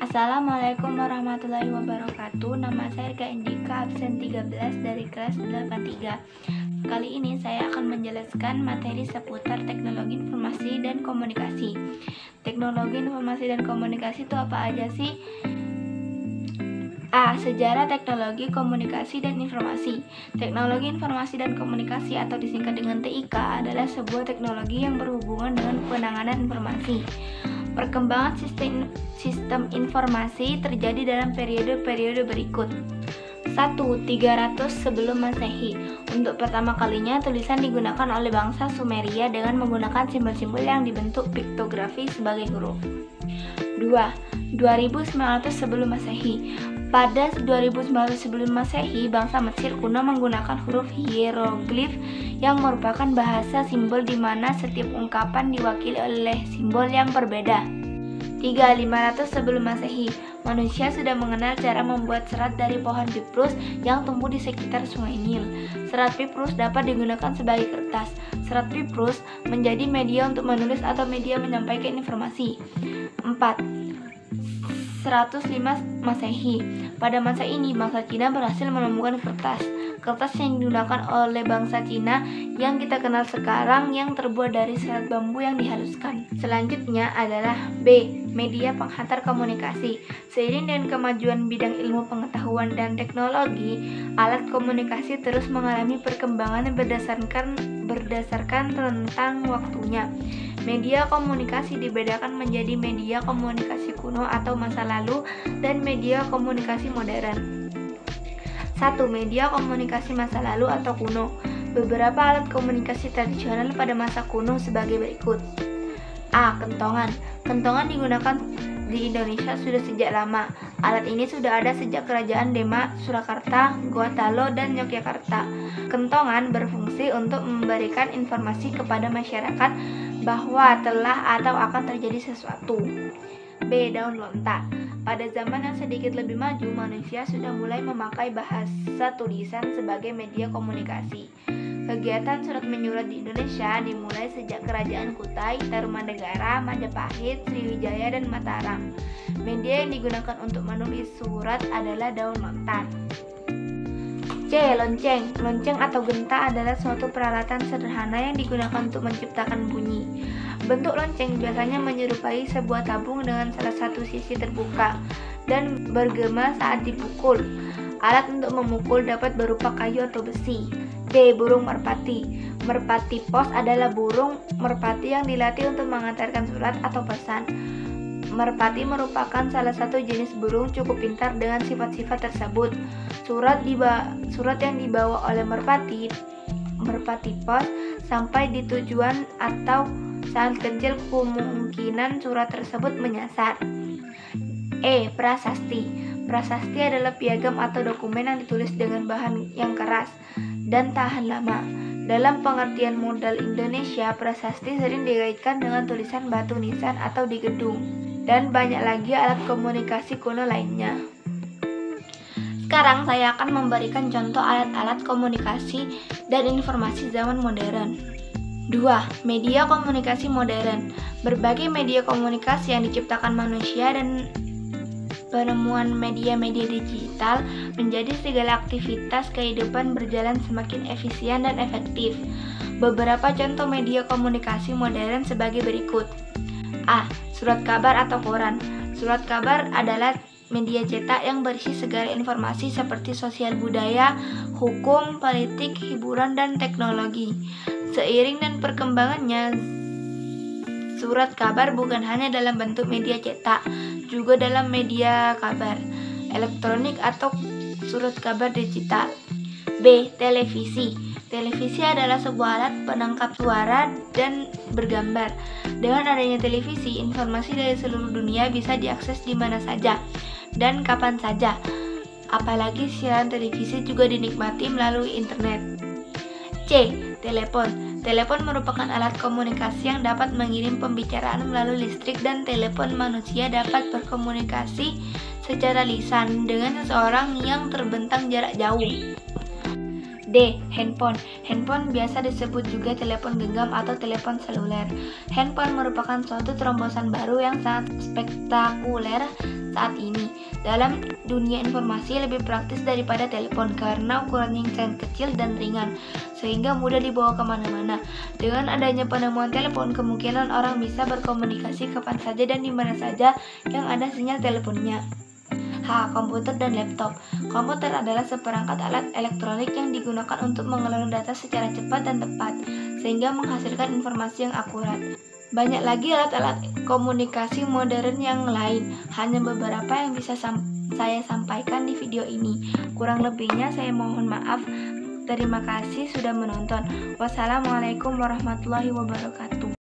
Assalamualaikum warahmatullahi wabarakatuh. Nama saya Eka Indika, absen 13 dari kelas 83. Kali ini saya akan menjelaskan materi seputar teknologi informasi dan komunikasi. Teknologi informasi dan komunikasi itu apa aja sih? A. Sejarah teknologi komunikasi dan informasi. Teknologi informasi dan komunikasi atau disingkat dengan TIK adalah sebuah teknologi yang berhubungan dengan penanganan informasi. Perkembangan sistem informasi terjadi dalam periode-periode berikut. 1. 300 sebelum Masehi. Untuk pertama kalinya tulisan digunakan oleh bangsa Sumeria dengan menggunakan simbol-simbol yang dibentuk piktografi sebagai huruf. 2. 2900 sebelum Masehi. Pada 2900 sebelum Masehi, bangsa Mesir kuno menggunakan huruf hieroglif yang merupakan bahasa simbol di mana setiap ungkapan diwakili oleh simbol yang berbeda. 3. 500 sebelum Masehi. Manusia sudah mengenal cara membuat serat dari pohon piprus yang tumbuh di sekitar Sungai Nil. Serat piprus dapat digunakan sebagai kertas. Serat piprus menjadi media untuk menulis atau media menyampaikan informasi. 4. 105 Masehi. Pada masa ini, bangsa Cina berhasil menemukan kertas. Kertas yang digunakan oleh bangsa Cina yang kita kenal sekarang yang terbuat dari serat bambu yang dihaluskan. Selanjutnya adalah B. Media penghantar komunikasi. Seiring dengan kemajuan bidang ilmu pengetahuan dan teknologi, alat komunikasi terus mengalami perkembangan yang berdasarkan rentang waktunya. Media komunikasi dibedakan menjadi media komunikasi kuno atau masa lalu dan media komunikasi modern. 1. Media komunikasi masa lalu atau kuno. Beberapa alat komunikasi tradisional pada masa kuno sebagai berikut. A. Kentongan. Kentongan digunakan di Indonesia sudah sejak lama. Alat ini sudah ada sejak kerajaan Demak, Surakarta, Gorontalo, dan Yogyakarta. Kentongan berfungsi untuk memberikan informasi kepada masyarakat bahwa telah atau akan terjadi sesuatu. B. Daun lontar. Pada zaman yang sedikit lebih maju, manusia sudah mulai memakai bahasa tulisan sebagai media komunikasi. Kegiatan surat menyurat di Indonesia dimulai sejak kerajaan Kutai, Tarumanegara, Majapahit, Sriwijaya, dan Mataram. Media yang digunakan untuk menulis surat adalah daun lontar. C. Lonceng. Lonceng atau genta adalah suatu peralatan sederhana yang digunakan untuk menciptakan bunyi. Bentuk lonceng biasanya menyerupai sebuah tabung dengan salah satu sisi terbuka dan bergema saat dipukul. Alat untuk memukul dapat berupa kayu atau besi. D. Burung merpati. Merpati pos adalah burung merpati yang dilatih untuk mengantarkan surat atau pesan. Merpati merupakan salah satu jenis burung cukup pintar dengan sifat-sifat tersebut. Surat yang dibawa oleh merpati pos sampai di tujuan atau sangat kecil kemungkinan surat tersebut menyasar. E. Prasasti. Prasasti adalah piagam atau dokumen yang ditulis dengan bahan yang keras dan tahan lama. Dalam pengertian modal Indonesia, prasasti sering dikaitkan dengan tulisan batu nisan atau di gedung, dan banyak lagi alat komunikasi kuno lainnya. Sekarang saya akan memberikan contoh alat-alat komunikasi dan informasi zaman modern. 2. Media komunikasi modern. Berbagai media komunikasi yang diciptakan manusia dan penemuan media-media digital menjadi segala aktivitas kehidupan berjalan semakin efisien dan efektif. Beberapa contoh media komunikasi modern sebagai berikut. A. Surat kabar atau koran. Surat kabar adalah media cetak yang berisi segala informasi seperti sosial budaya, hukum, politik, hiburan, dan teknologi. Seiring dan perkembangannya, surat kabar bukan hanya dalam bentuk media cetak, juga dalam media kabar elektronik atau surat kabar digital. B. Televisi. Televisi adalah sebuah alat penangkap suara dan bergambar. Dengan adanya televisi, informasi dari seluruh dunia bisa diakses di mana saja dan kapan saja. Apalagi siaran televisi juga dinikmati melalui internet. C. Telepon. Telepon merupakan alat komunikasi yang dapat mengirim pembicaraan melalui listrik, dan telepon manusia dapat berkomunikasi secara lisan dengan seseorang yang terbentang jarak jauh. D. Handphone. Handphone biasa disebut juga telepon genggam atau telepon seluler. Handphone merupakan suatu terobosan baru yang sangat spektakuler saat ini. Dalam dunia informasi lebih praktis daripada telepon karena ukurannya yang sangat kecil dan ringan, sehingga mudah dibawa kemana-mana. Dengan adanya penemuan telepon, kemungkinan orang bisa berkomunikasi kapan saja dan di mana saja yang ada sinyal teleponnya. H. Komputer dan laptop. Komputer adalah seperangkat alat elektronik yang digunakan untuk mengelola data secara cepat dan tepat, sehingga menghasilkan informasi yang akurat. Banyak lagi alat-alat komunikasi modern yang lain, hanya beberapa yang bisa saya sampaikan di video ini. Kurang lebihnya saya mohon maaf. Terima kasih sudah menonton. Wassalamualaikum warahmatullahi wabarakatuh.